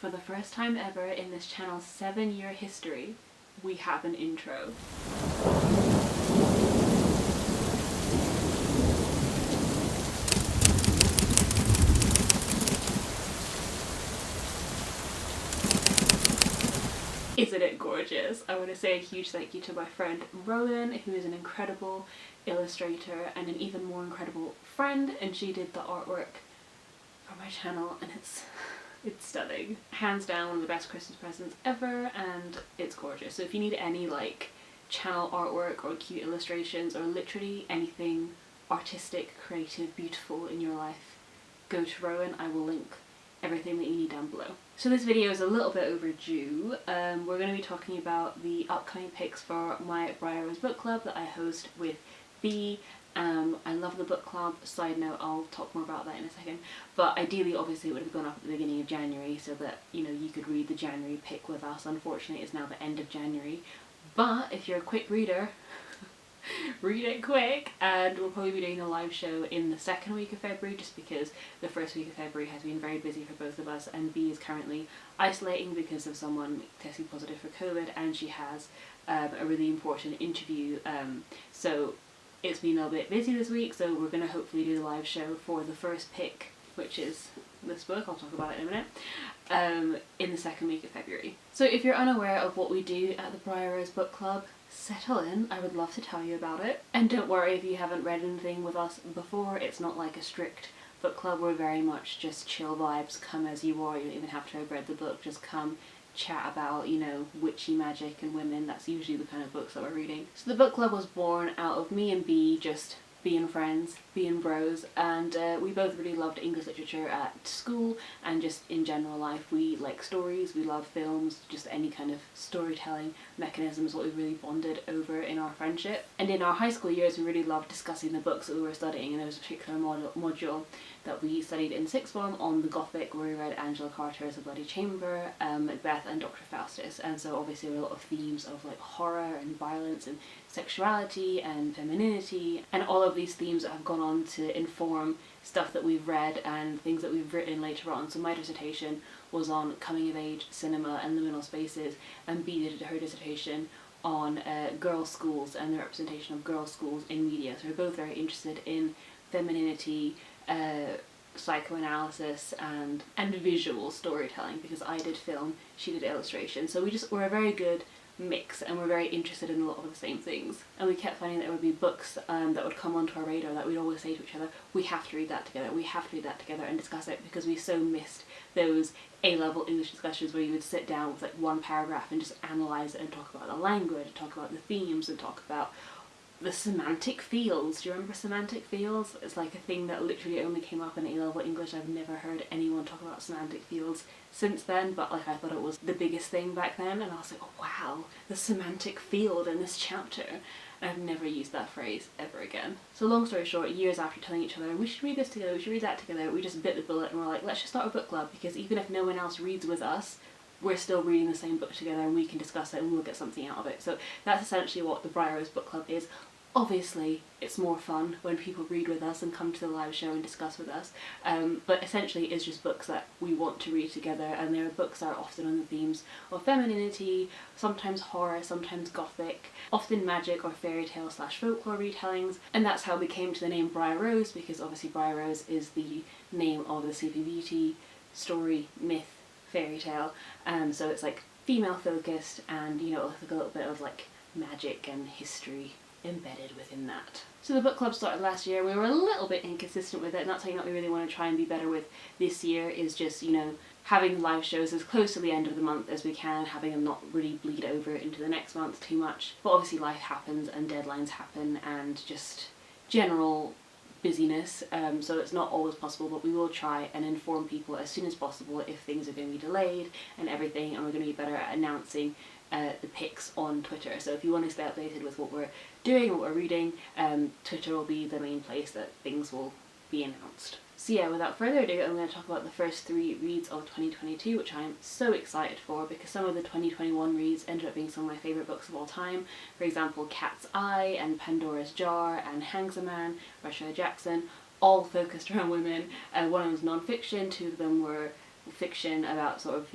For the first time ever in this channel's 7-year history, we have an intro. Isn't it gorgeous? I want to say a huge thank you to my friend Rowan, who is an incredible illustrator and an even more incredible friend, and she did the artwork for my channel, and it's stunning. Hands down one of the best Christmas presents ever, and it's gorgeous. So if you need any like channel artwork or cute illustrations or literally anything artistic, creative, beautiful in your life, go to Rowan. I will link everything that you need down below. So this video is a little bit overdue. We're going to be talking about the upcoming picks for my Briar Rose Book Club that I host with B. I love the book club. Side note, I'll talk more about that in a second. But ideally, obviously, it would have gone up at the beginning of January so that, you know, you could read the January pick with us. Unfortunately, it's now the end of January. But if you're a quick reader, read it quick, and we'll probably be doing a live show in the second week of February, just because the first week of February has been very busy for both of us, and B is currently isolating because of someone testing positive for COVID, and she has a really important interview, so it's been a bit busy this week. So we're going to hopefully do the live show for the first pick, which is this book, I'll talk about it in a minute, in the second week of February. So if you're unaware of what we do at the Briar Rose Book Club, settle in, I would love to tell you about it. And don't worry if you haven't read anything with us before, it's not like a strict book club. We're very much just chill vibes, come as you are. You don't even have to have read the book, just come chat about, you know, witchy magic and women. That's usually the kind of books that we're reading. So the book club was born out of me and B just being friends, being bros, and we both really loved English literature at school and just in general life. We like stories, we love films, just any kind of storytelling mechanism is what we really bonded over in our friendship. And in our high school years we really loved discussing the books that we were studying, and there was a particular module that we studied in sixth form on the Gothic, where we read Angela Carter's The Bloody Chamber, Macbeth and Dr. Faustus. And so obviously there were a lot of themes of like horror and violence and sexuality and femininity, and all of these themes that have gone on to inform stuff that we've read and things that we've written later on. So my dissertation was on coming of age cinema and liminal spaces, and B did her dissertation on girls' schools and the representation of girls' schools in media. So we're both very interested in femininity, psychoanalysis and visual storytelling, because I did film, she did illustration. So we're a very good mix, and we're very interested in a lot of the same things. And we kept finding that there would be books that would come onto our radar that we'd always say to each other, we have to read that together, we have to read that together and discuss it, because we so missed those A-level English discussions where you would sit down with like one paragraph and just analyse it and talk about the language, talk about the themes, and talk about the semantic fields. Do you remember semantic fields? It's like a thing that literally only came up in A-level English. I've never heard anyone talk about semantic fields since then, but like I thought it was the biggest thing back then, and I was like, oh wow, the semantic field in this chapter. And I've never used that phrase ever again. So long story short, years after telling each other, we should read this together, we should read that together, we just bit the bullet and we're like, let's just start a book club, because even if no one else reads with us, we're still reading the same book together and we can discuss it and we'll get something out of it. So that's essentially what the Briar Rose Book Club is. Obviously, it's more fun when people read with us and come to the live show and discuss with us, but essentially it's just books that we want to read together, and there are books that are often on the themes of femininity, sometimes horror, sometimes gothic, often magic or fairy tale / folklore retellings, and that's how we came to the name Briar Rose, because obviously Briar Rose is the name of the Sleeping Beauty story, myth, fairy tale, so it's like female focused, and you know, like a little bit of like magic and history embedded within that. So the book club started last year. We were a little bit inconsistent with it, and that's something that we really want to try and be better with this year, is just, you know, having live shows as close to the end of the month as we can, having them not really bleed over into the next month too much. But obviously life happens and deadlines happen and just general busyness, so it's not always possible, but we will try and inform people as soon as possible if things are going to be delayed and everything, and we're going to be better at announcing the picks on Twitter. So if you want to stay updated with what we're doing, what we're reading, Twitter will be the main place that things will be announced. So yeah, without further ado, I'm going to talk about the first 3 reads of 2022, which I'm so excited for, because some of the 2021 reads ended up being some of my favourite books of all time. For example, Cat's Eye and Pandora's Jar and Hangs a Man by Shirley Jackson, all focused around women. One of them was non-fiction, 2 of them were fiction about sort of,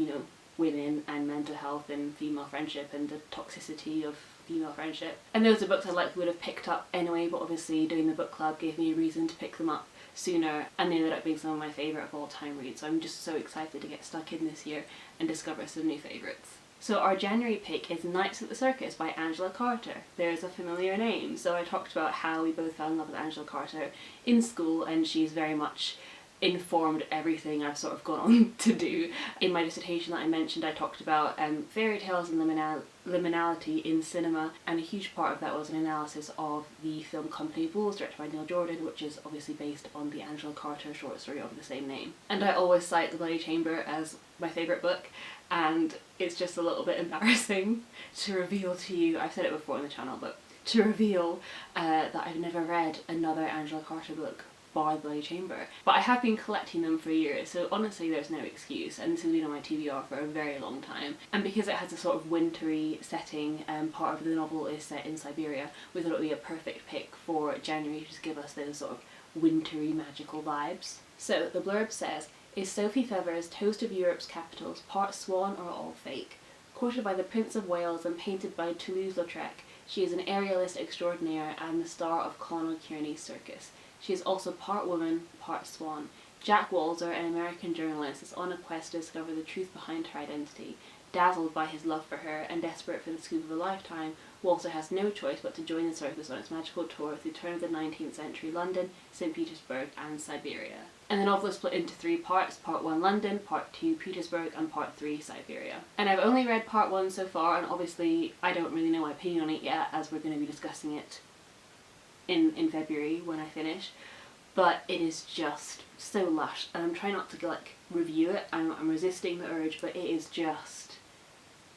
women and mental health and female friendship and the toxicity of female friendship. And those are books I likely would have picked up anyway, but obviously doing the book club gave me a reason to pick them up sooner, and they ended up being some of my favourite of all time reads, so I'm just so excited to get stuck in this year and discover some new favourites. So our January pick is Nights at the Circus by Angela Carter. There's a familiar name. So I talked about how we both fell in love with Angela Carter in school, and she's very much informed everything I've sort of gone on to do. In my dissertation that I mentioned, I talked about fairy tales and liminality in cinema, and a huge part of that was an analysis of the film Company of Wolves, directed by Neil Jordan, which is obviously based on the Angela Carter short story of the same name. And I always cite The Bloody Chamber as my favourite book, and it's just a little bit embarrassing to reveal to you, I've said it before on the channel, but to reveal that I've never read another Angela Carter book bar The Bloody Chamber. But I have been collecting them for years, so honestly there's no excuse, and this has been on my TBR for a very long time. And because it has a sort of wintry setting, part of the novel is set in Siberia, we thought it would be a perfect pick for January to just give us those sort of wintry magical vibes. So the blurb says, "Is Sophie Fever's Toast of Europe's Capitals part swan or all fake? Courted by the Prince of Wales and painted by Toulouse-Lautrec, she is an aerialist extraordinaire and the star of Conall Kearney's Circus. She is also part woman, part swan. Jack Walzer, an American journalist, is on a quest to discover the truth behind her identity. Dazzled by his love for her and desperate for the scoop of a lifetime, Walzer has no choice but to join the circus on its magical tour through turn of the 19th century London, St. Petersburg and Siberia." And the novel is split into 3 parts, part 1 London, part 2 Petersburg and part 3 Siberia. And I've only read part 1 so far, and obviously I don't really know my opinion on it yet, as we're going to be discussing it in February when I finish, but it is just so lush, and I'm trying not to review it. I'm resisting the urge, but it is just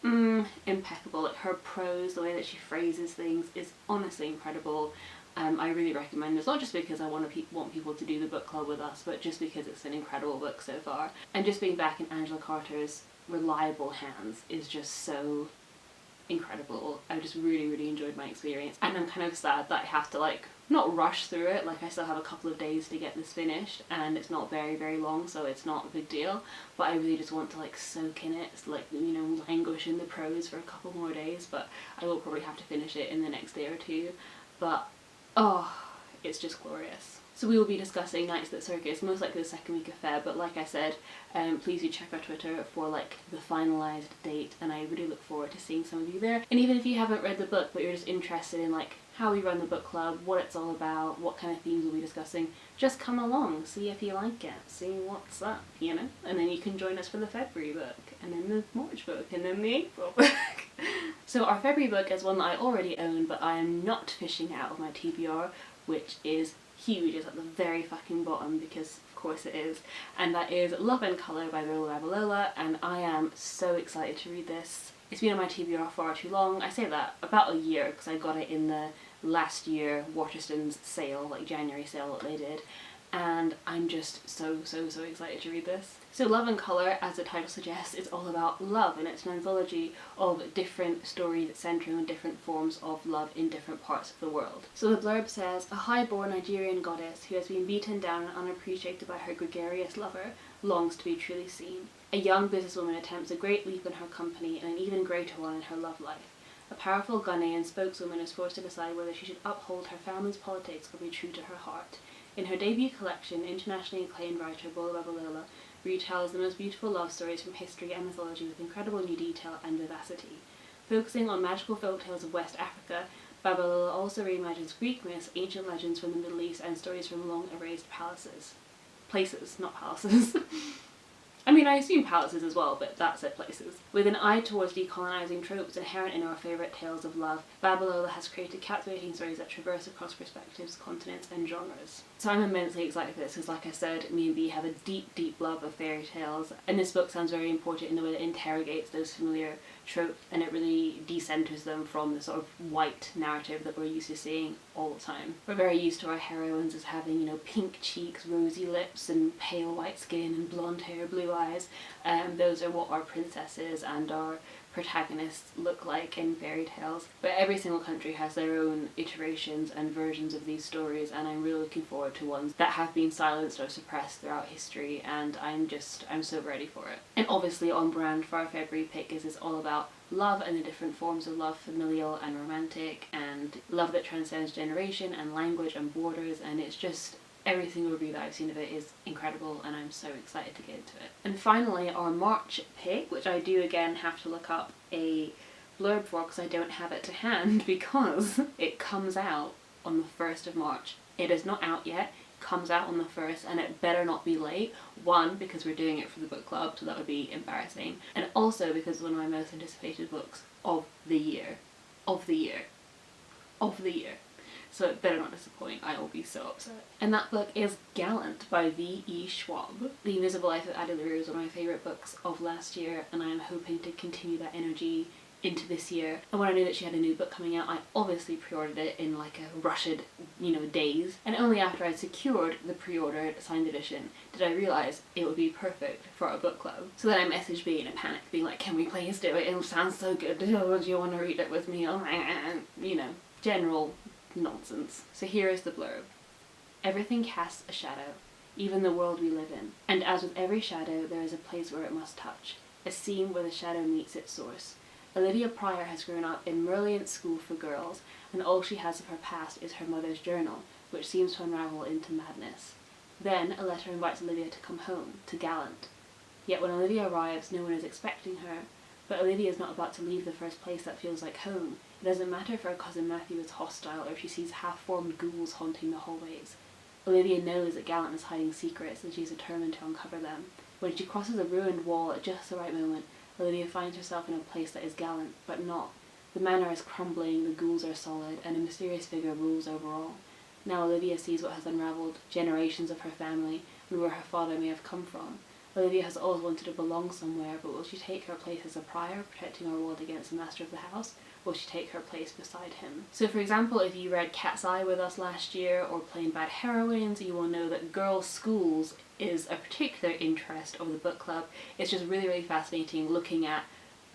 impeccable. Like, her prose, the way that she phrases things is honestly incredible. I really recommend this, not just because I want people to do the book club with us, but just because it's an incredible book so far. And just being back in Angela Carter's reliable hands is just so incredible. I just really enjoyed my experience, and I'm kind of sad that I have to not rush through it. I still have a couple of days to get this finished, and it's not very long, so it's not a big deal, but I really just want to soak in it, languish in the prose for a couple more days. But I will probably have to finish it in the next day or two, but it's just glorious. So we will be discussing Nights at the Circus, most likely the second week of Feb, but like I said, please do check our Twitter for the finalised date, and I really look forward to seeing some of you there. And even if you haven't read the book, but you're just interested in how we run the book club, what it's all about, what kind of themes we'll be discussing, just come along, see if you like it, see what's up, and then you can join us for the February book, and then the March book, and then the April book. So our February book is one that I already own, but I am not fishing out of my TBR, which is huge. It's at the very fucking bottom, because of course it is, and that is Love and Colour by Lola Babalola, and I am so excited to read this. It's been on my TBR far too long. I say that about a year, because I got it in the last year Waterstones sale, January sale that they did, and I'm just so excited to read this. So Love and Colour, as the title suggests, is all about love, and it's an anthology of different stories centering on different forms of love in different parts of the world. So the blurb says, "A high-born Nigerian goddess who has been beaten down and unappreciated by her gregarious lover longs to be truly seen. A young businesswoman attempts a great leap in her company and an even greater one in her love life. A powerful Ghanaian spokeswoman is forced to decide whether she should uphold her family's politics or be true to her heart. In her debut collection, internationally acclaimed writer Bola Babalola retells the most beautiful love stories from history and mythology with incredible new detail and vivacity. Focusing on magical folktales of West Africa, Babalola also reimagines Greek myths, ancient legends from the Middle East, and stories from long-erased places, not palaces. I mean, I assume palaces as well, but that said places. With an eye towards decolonising tropes inherent in our favourite tales of love, Babalola has created captivating stories that traverse across perspectives, continents and genres." So I'm immensely excited for this, because like I said, me and Bea have a deep love of fairy tales, and this book sounds very important in the way that it interrogates those familiar tropes, and it really decenters them from the sort of white narrative that we're used to seeing all the time. We're very used to our heroines as having, pink cheeks, rosy lips, and pale white skin, and blonde hair, blue eyes, wise. Those are what our princesses and our protagonists look like in fairy tales. But every single country has their own iterations and versions of these stories, and I'm really looking forward to ones that have been silenced or suppressed throughout history, and I'm so ready for it. And obviously on brand for our February pick is it's all about love and the different forms of love, familial and romantic, and love that transcends generation and language and borders, and it's just every single review that I've seen of it is incredible, and I'm so excited to get into it. And finally, our March pick, which I do again have to look up a blurb for because I don't have it to hand because it comes out on the 1st of March. It is not out yet, it comes out on the 1st, and it better not be late. One, because we're doing it for the book club, so that would be embarrassing, and also because it's one of my most anticipated books of the year. Of the year. Of the year. So it better not disappoint, I will be so upset. And that book is Gallant by V.E. Schwab. The Invisible Life of Addie LaRue is one of my favourite books of last year, and I am hoping to continue that energy into this year. And when I knew that she had a new book coming out, I obviously pre-ordered it in like a rushed, days. And only after I'd secured the pre-ordered signed edition did I realise it would be perfect for a book club. So then I messaged B in a panic, being like, can we please do it? It sounds so good. Do you want to read it with me? General nonsense. So here is the blurb. Everything casts a shadow, even the world we live in. And as with every shadow, there is a place where it must touch, a seam where the shadow meets its source. Olivia Pryor has grown up in Merliant's school for girls, and all she has of her past is her mother's journal, which seems to unravel into madness. Then a letter invites Olivia to come home, to Gallant. Yet when Olivia arrives, no one is expecting her. But Olivia is not about to leave the first place that feels like home. It doesn't matter if her cousin Matthew is hostile or if she sees half-formed ghouls haunting the hallways. Olivia knows that Gallant is hiding secrets, and she's determined to uncover them. When she crosses a ruined wall at just the right moment, Olivia finds herself in a place that is Gallant, but not. The manor is crumbling, the ghouls are solid, and a mysterious figure rules over all. Now Olivia sees what has unravelled generations of her family and where her father may have come from. Olivia has always wanted to belong somewhere, but will she take her place as a prior, protecting her ward against the master of the house? Will she take her place beside him? So for example, if you read Cat's Eye with us last year, or Plain Bad Heroines, you will know that girls' schools is a particular interest of the book club. It's just really, really fascinating looking at,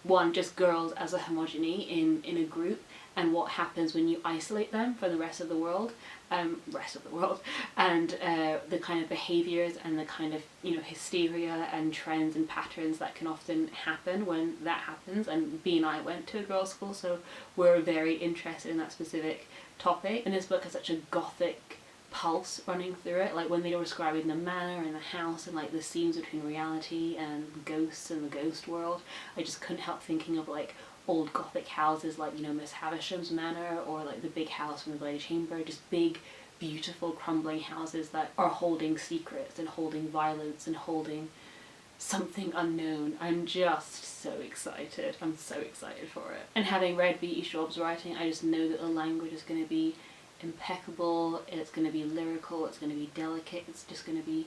one, just girls as a homogeny in a group, and what happens when you isolate them from the rest of the world, and the kind of behaviours and the kind of hysteria and trends and patterns that can often happen when that happens. And B and I went to a girls' school, so we're very interested in that specific topic. And this book has such a gothic pulse running through it, like when they were describing the manor and the house and like the scenes between reality and ghosts and the ghost world, I just couldn't help thinking of like old gothic houses like Miss Havisham's manor, or like the big house from the Bloody Chamber, just big beautiful crumbling houses that are holding secrets and holding violence and holding something unknown. I'm just so excited. I'm so excited for it. And having read V.E. Schwab's writing, I just know that the language is going to be impeccable, it's going to be lyrical, it's going to be delicate, it's just going to be...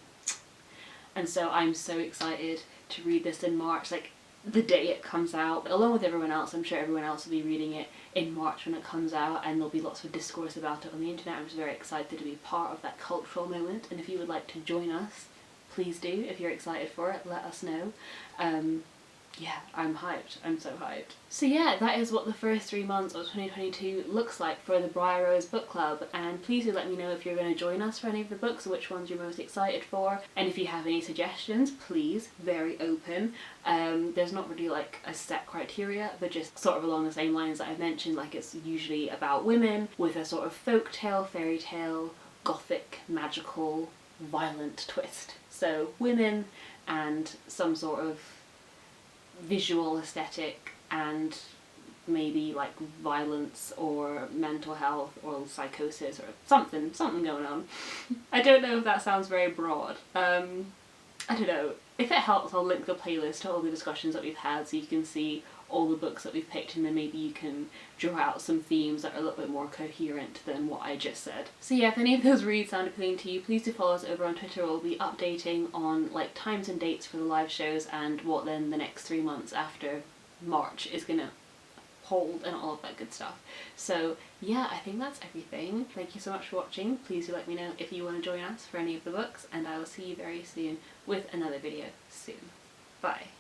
And so I'm so excited to read this in March, like the day it comes out, along with everyone else. I'm sure everyone else will be reading it in March when it comes out, and there'll be lots of discourse about it on the internet. I'm just very excited to be part of that cultural moment, and if you would like to join us, please do. If you're excited for it, let us know. Yeah, I'm hyped. I'm so hyped. So yeah, that is what the first 3 months of 2022 looks like for the Briar Rose Book Club, and please do let me know if you're going to join us for any of the books, which ones you're most excited for, and if you have any suggestions, please, very open. There's not really like a set criteria, but just sort of along the same lines that I've mentioned, like it's usually about women with a sort of folk tale, fairy tale, gothic, magical, violent twist. So women and some sort of visual aesthetic and maybe like violence or mental health or psychosis or something going on. I don't know if that sounds very broad. I don't know. If it helps, I'll link the playlist to all the discussions that we've had so you can see all the books that we've picked, and then maybe you can draw out some themes that are a little bit more coherent than what I just said. So yeah, if any of those reads sound appealing to you, please do follow us over on Twitter. We'll be updating on like times and dates for the live shows and what then the next 3 months after March is gonna hold and all of that good stuff. So yeah, I think that's everything. Thank you so much for watching. Please do let me know if you want to join us for any of the books, and I will see you very soon with another video soon. Bye.